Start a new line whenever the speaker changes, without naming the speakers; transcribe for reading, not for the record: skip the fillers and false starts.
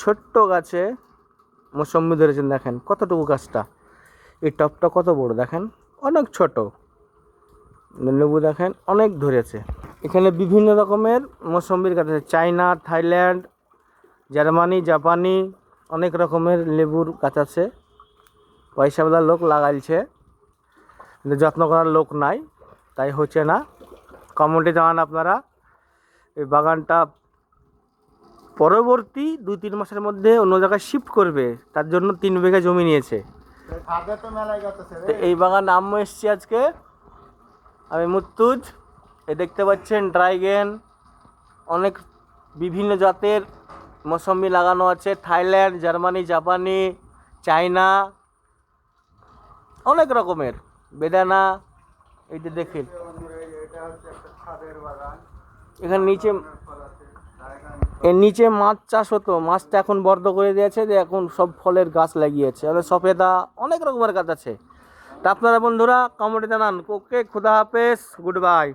ছোট্ট গাছে মৌসম্বি ধরেছেন, দেখেন কতটুকু গাছটা। এই টবটা কত বড় দেখেন, অনেক ছোট। লেবু দেখেন অনেক ধরেছে। এখানে বিভিন্ন রকমের মৌসম্বির গাছ আছে, চায়না, থাইল্যান্ড, জার্মানি, জাপানি, অনেক রকমের লেবুর গাছ আছে। পয়সাওয়ালা লোক লাগাইছে, কিন্তু যত্ন করার লোক নাই, তাই হচ্ছে না। কমেন্টে জানান আপনারা। এই বাগানটা পরবর্তী 2-3 মাসের মধ্যে অন্য জায়গায় শিফট করবে, তার জন্য 3 বিঘা জমি নিয়েছে। তো এই বাগান আম্মু এসছি আজকে, আমি মুত্তুজ। এ দেখতে পাচ্ছেন ড্রাইগন, অনেক বিভিন্ন জাতের মৌসম্বি লাগানো আছে, থাইল্যান্ড, জার্মানি, জাপানি, চায়না, অনেক রকমের বেদানা। এই যে দেখেন এখানে নিচে, এর নিচে মাছ চাষ হতো, মাছটা এখন বন্ধ করে দিয়েছে, যে এখন সব ফলের গাছ লাগিয়েছে, সফেদা, অনেক রকমের গাছ আছে। তা আপনারা বন্ধুরা কমেন্টে জানান। ওকে, খুদা হাফেজ, গুড বাই।